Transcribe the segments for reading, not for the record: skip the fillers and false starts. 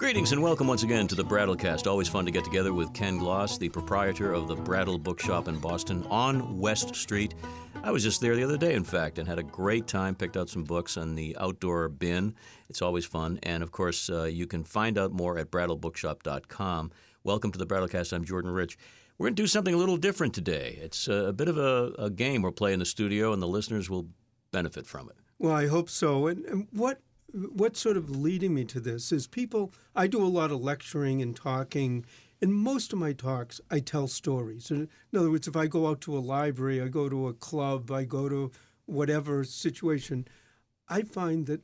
Greetings and welcome once again to the Brattlecast. Always fun to get together with Ken Gloss, the proprietor of the Brattle bookshop in Boston on West Street. I was just there the other day, in fact, and had a great time, picked out some books on the outdoor bin. It's always fun. And, of course, you can find out more at brattlebookshop.com. Welcome to the Brattlecast. I'm Jordan Rich. We're going to do something a little different today. It's a bit of a game we're playing in the studio, and the listeners will benefit from it. Well, I hope so. And what's sort of leading me to this is I do a lot of lecturing and talking. In most of my talks, I tell stories. In other words, if I go out to a library, I go to a club, I go to whatever situation, I find that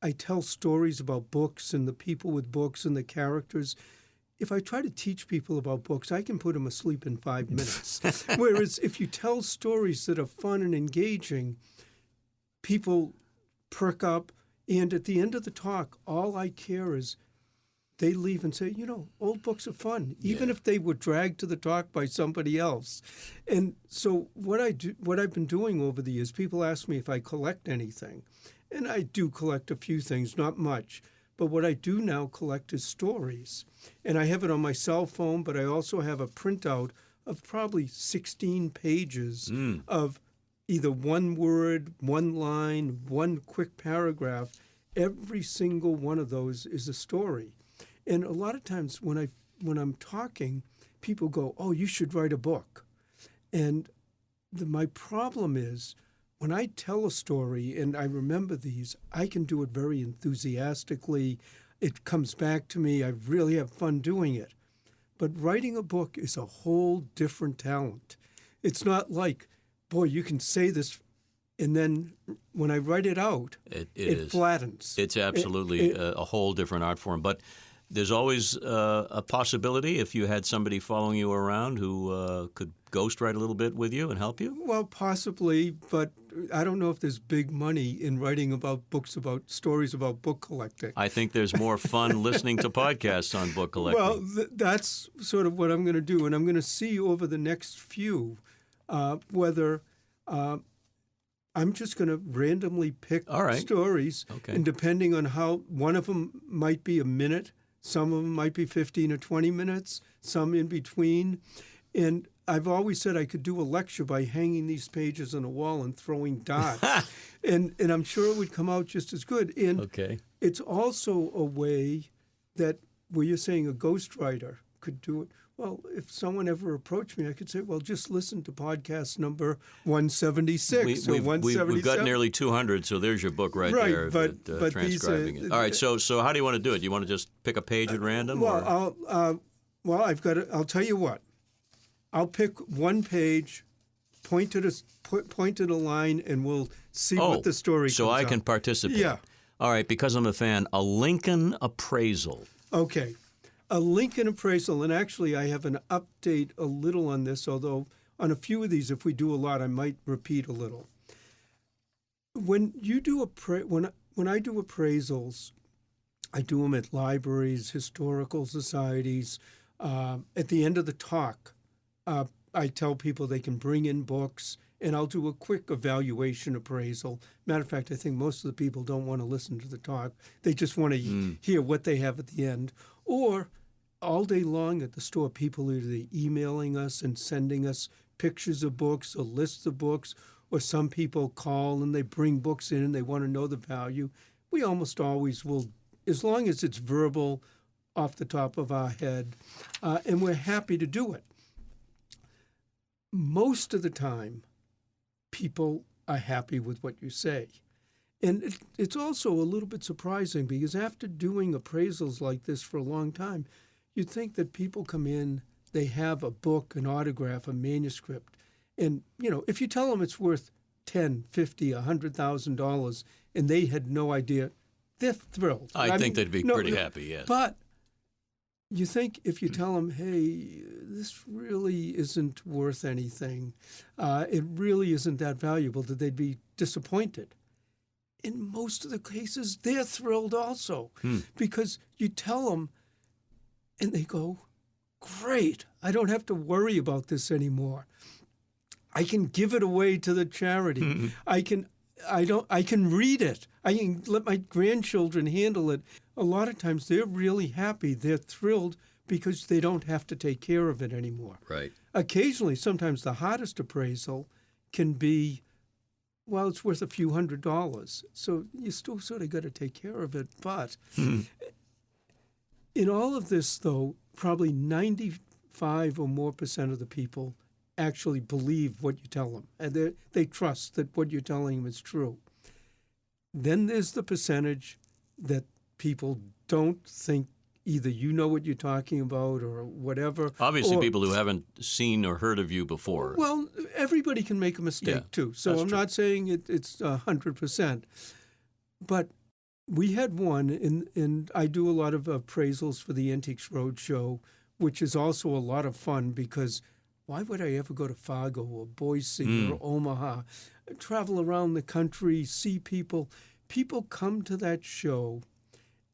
I tell stories about books and the people with books and the characters. If I try to teach people about books, I can put them asleep in 5 minutes. Whereas if you tell stories that are fun and engaging, people perk up. And at the end of the talk, all I care is they leave and say, old books are fun, even if they were dragged to the talk by somebody else. And so what I've been doing over the years, people ask me if I collect anything. And I do collect a few things, not much. But what I do now collect is stories. And I have it on my cell phone, but I also have a printout of probably 16 pages of either one word, one line, one quick paragraph. Every single one of those is a story. And a lot of times when I'm talking, people go, "Oh, you should write a book." And my problem is when I tell a story and I remember these, I can do it very enthusiastically. It comes back to me. I really have fun doing it. But writing a book is a whole different talent. It's not like, boy, you can say this, and then when I write it out, it flattens. It's absolutely a whole different art form. But there's always a possibility if you had somebody following you around who could ghostwrite a little bit with you and help you? Well, possibly, but I don't know if there's big money in writing about stories about book collecting. I think there's more fun listening to podcasts on book collecting. Well, that's sort of what I'm going to do, and I'm going to see over the next few whether I'm just going to randomly pick stories, and depending on how one of them might be a minute, some of them might be 15 or 20 minutes, some in between. And I've always said I could do a lecture by hanging these pages on a wall and throwing dots. and I'm sure it would come out just as good. And it's also a way that where you're saying a ghostwriter could do it. Well, if someone ever approached me, I could say, well, just listen to podcast number 176 or 177. We've got nearly 200, so there's your book right there, but transcribing it. All right, so how do you want to do it? Do you want to just pick a page at random? Well, I'll tell you what. I'll pick one page, point at a line, and we'll see what the story so comes I can participate. Yeah. All right, because I'm a fan, a Lincoln appraisal. Okay. A Lincoln appraisal, and actually I have an update a little on this, although on a few of these, if we do a lot, I might repeat a little. When you do when I do appraisals, I do them at libraries, historical societies. At the end of the talk, I tell people they can bring in books, and I'll do a quick evaluation appraisal. Matter of fact, I think most of the people don't want to listen to the talk. They just want to hear what they have at the end. Or all day long at the store, people are either emailing us and sending us pictures of books or lists of books, or some people call and they bring books in and they want to know the value. We almost always will, as long as it's verbal off the top of our head, and we're happy to do it. Most of the time, people are happy with what you say. And it's also a little bit surprising because after doing appraisals like this for a long time, you'd think that people come in, they have a book, an autograph, a manuscript. And, if you tell them it's worth $10, $50, $100,000 and they had no idea, they're thrilled. I think they'd be pretty happy, yes. But you think if you tell them, hey, this really isn't worth anything, it really isn't that valuable, that they'd be disappointed. In most of the cases, they're thrilled also because you tell them and they go, great, I don't have to worry about this anymore. I can give it away to the charity. I can read it. I can let my grandchildren handle it. a lot of times they're really happy. They're thrilled because they don't have to take care of it anymore. Right. Occasionally, sometimes the hottest appraisal can be, well, it's worth a few $100s. So you still sort of got to take care of it. But in all of this, though, probably 95 or more % of the people actually believe what you tell them. And they trust that what you're telling them is true. Then there's the percentage that people don't think either you know what you're talking about or whatever. Obviously, people who haven't seen or heard of you before. Well, everybody can make a mistake, too. So I'm not saying it's 100%. But we had one, and I do a lot of appraisals for the Antiques Roadshow, which is also a lot of fun because why would I ever go to Fargo or Boise or Omaha, travel around the country, see people? People come to that show,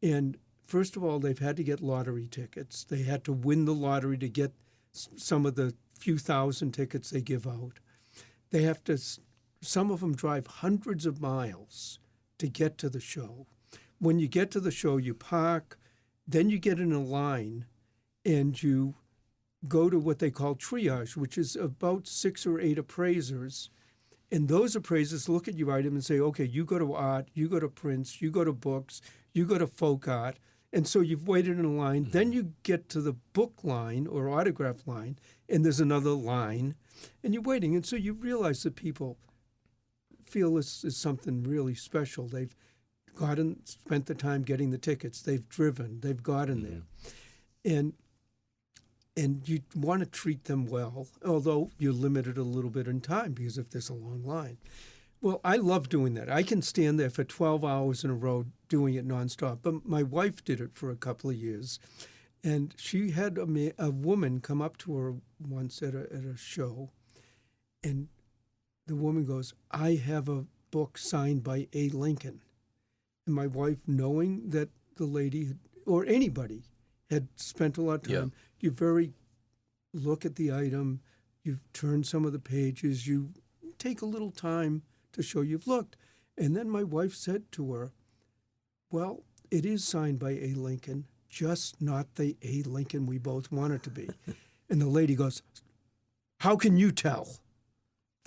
and first of all, they've had to get lottery tickets. They had to win the lottery to get some of the few thousand tickets they give out. They have to, some of them drive hundreds of miles to get to the show. When you get to the show, you park, then you get in a line, and you go to what they call triage, which is about 6 or 8 appraisers. And those appraisers look at your item and say, okay, you go to art, you go to prints, you go to books, you go to folk art. And so you've waited in a line. Then you get to the book line or autograph line, and there's another line, and you're waiting. And so you realize that people feel this is something really special. They've gotten, spent the time getting the tickets. They've driven. They've gotten there. And you want to treat them well, although you're limited a little bit in time because if there's a long line. Well, I love doing that. I can stand there for 12 hours in a row doing it nonstop. But my wife did it for a couple of years. And she had a woman come up to her once at a show. And the woman goes, I have a book signed by A. Lincoln. And my wife, knowing that the lady or anybody had spent a lot of time, you very look at the item, you turn some of the pages, you take a little time to show you've looked. And then my wife said to her, well, it is signed by A. Lincoln, just not the A. Lincoln we both want it to be. And the lady goes, how can you tell?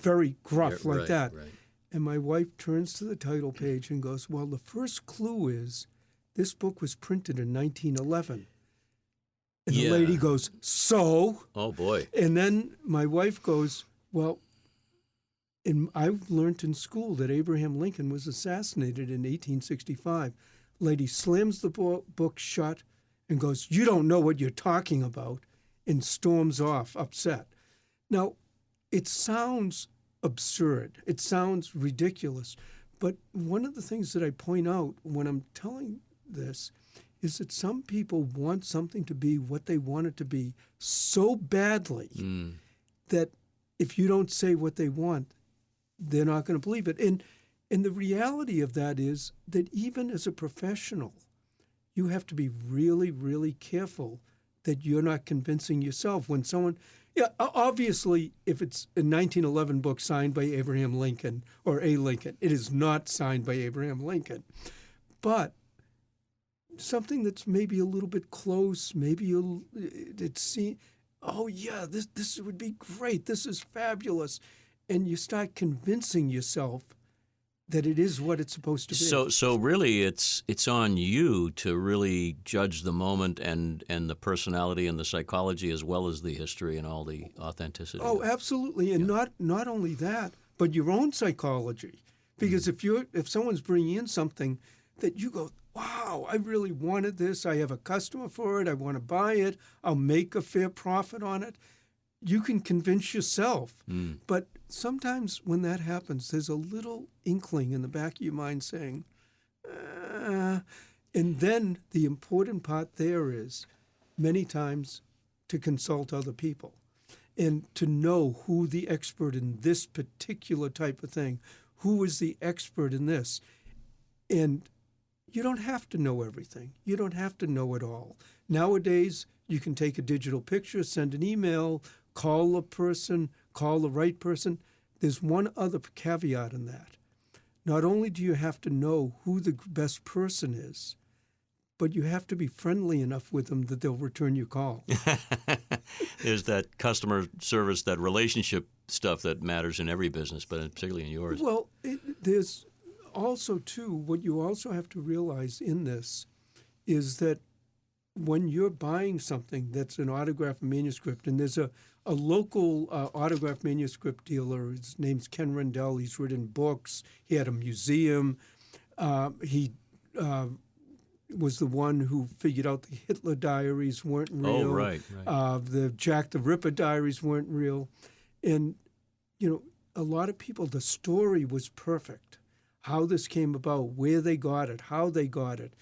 Very gruff like that. Right. And my wife turns to the title page and goes, well, the first clue is this book was printed in 1911. And the lady goes, so? Oh, boy. And then my wife goes, well, I learned in school that Abraham Lincoln was assassinated in 1865. Lady slams the book shut and goes, you don't know what you're talking about, and storms off, upset. Now, it sounds absurd. It sounds ridiculous. But one of the things that I point out when I'm telling this is that some people want something to be what they want it to be so badly that if you don't say what they want, they're not going to believe it. And the reality of that is that even as a professional, you have to be really, really careful that you're not convincing yourself when someone... Yeah, obviously, if it's a 1911 book signed by Abraham Lincoln or A. Lincoln, it is not signed by Abraham Lincoln. But something that's maybe a little bit close, maybe it's seen, oh, yeah, this would be great. This is fabulous. And you start convincing yourself that it is what it's supposed to be. So really, it's on you to really judge the moment and the personality and the psychology as well as the history and all the authenticity. Oh, absolutely, and not only that, but your own psychology. Because if someone's bringing in something that you go, wow, I really wanted this. I have a customer for it. I want to buy it. I'll make a fair profit on it. You can convince yourself. But sometimes when that happens, there's a little inkling in the back of your mind saying, and then the important part there is many times to consult other people and to know who the expert in this particular type of thing, who is the expert in this. And you don't have to know everything. You don't have to know it all. Nowadays, you can take a digital picture, send an email, call a person, call the right person. There's one other caveat in that. Not only do you have to know who the best person is, but you have to be friendly enough with them that they'll return your call. There's that customer service, that relationship stuff that matters in every business, but particularly in yours. Well, there's also, too, what you also have to realize in this is that when you're buying something that's an autographed manuscript, and there's a local autographed manuscript dealer, his name's Ken Rendell, he's written books, he had a museum, he was the one who figured out the Hitler diaries weren't real. Oh, right. The Jack the Ripper diaries weren't real. And, a lot of people, the story was perfect. How this came about, where they got it, how they got it.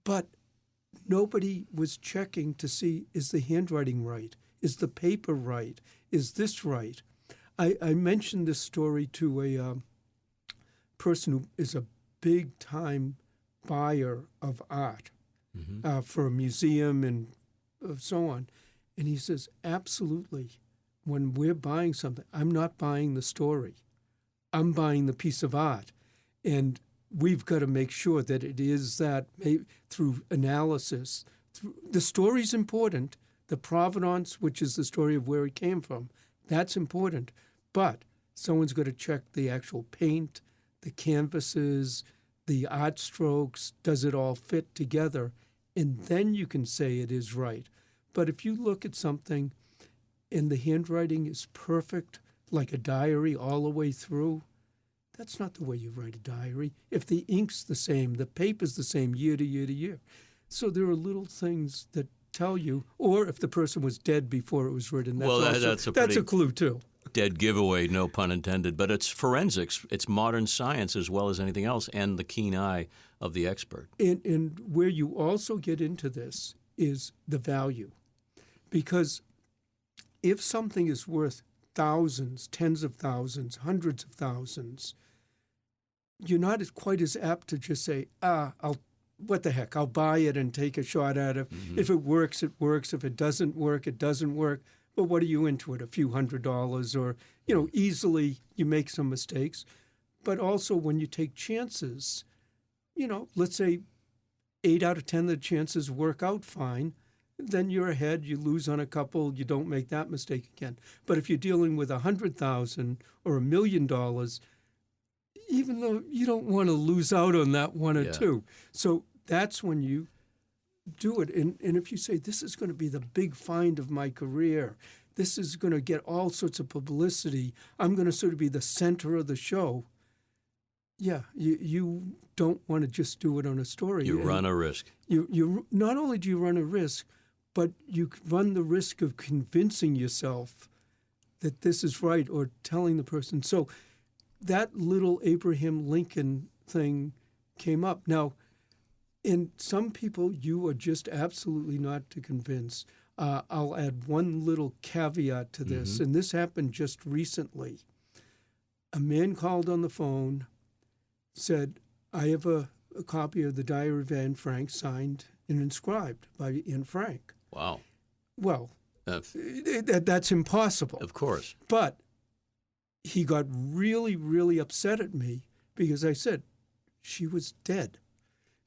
But nobody was checking to see, is the handwriting right? Is the paper right? Is this right? I mentioned this story to a person who is a big-time buyer of art for a museum and so on. And he says, absolutely, when we're buying something, I'm not buying the story. I'm buying the piece of art. And we've got to make sure that it is that through analysis. The story's important. The provenance, which is the story of where it came from, that's important. But someone's got to check the actual paint, the canvases, the art strokes, does it all fit together? And then you can say it is right. But if you look at something and the handwriting is perfect, like a diary all the way through, that's not the way you write a diary. If the ink's the same, the paper's the same year to year to year. So there are little things that tell you, or if the person was dead before it was written, that's a clue too. Dead giveaway, no pun intended. But it's forensics. It's modern science as well as anything else, and the keen eye of the expert. And where you also get into this is the value. Because if something is worth thousands, tens of thousands, hundreds of thousands, you're not quite as apt to just say, what the heck, I'll buy it and take a shot at it. Mm-hmm. If it works, it works. If it doesn't work, it doesn't work. But what are you into it? A few $100s or, easily you make some mistakes. But also when you take chances, let's say 8 out of 10 of the chances work out fine, then you're ahead, you lose on a couple, you don't make that mistake again. But if you're dealing with $100,000 or $1 million, even though you don't want to lose out on that one or two. So that's when you do it. And if you say, this is going to be the big find of my career, this is going to get all sorts of publicity, I'm going to sort of be the center of the show, you don't want to just do it on a story. You run a risk. You not only do you run a risk, but you run the risk of convincing yourself that this is right or telling the person. So that little Abraham Lincoln thing came up. Now, in some people, you are just absolutely not to convince. I'll add one little caveat to this, and this happened just recently. A man called on the phone, said, I have a copy of the Diary of Anne Frank signed and inscribed by Anne Frank. Wow. Well, that's impossible. Of course. But he got really, really upset at me because I said, she was dead.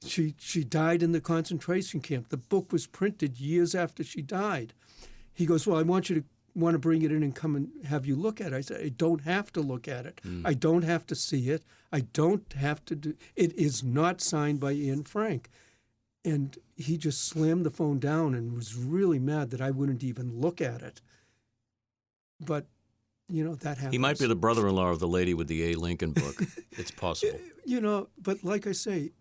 She died in the concentration camp. The book was printed years after she died. He goes, well, I want to bring it in and come and have you look at it. I said, I don't have to look at it. I don't have to see it. I don't have to do it. Is not signed by Anne Frank. And he just slammed the phone down and was really mad that I wouldn't even look at it. But, that happens. He might be the brother-in-law of the lady with the A. Lincoln book. It's possible. But like I say,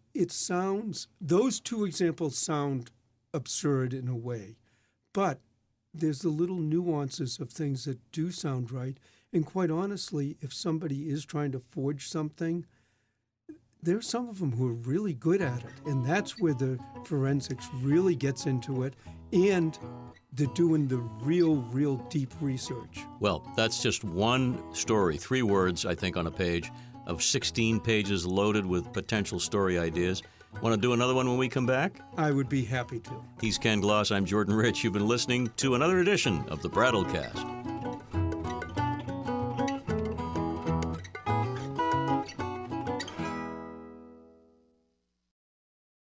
those two examples sound absurd in a way. But there's the little nuances of things that do sound right. And quite honestly, if somebody is trying to forge something, there's some of them who are really good at it. And that's where the forensics really gets into it. And they're doing the real deep research. Well, that's just one story, 3 words, I think, on a page of 16 pages loaded with potential story ideas. Want to do another one when we come back? I would be happy to. He's Ken Gloss. I'm Jordan Rich. You've been listening to another edition of the Brattlecast.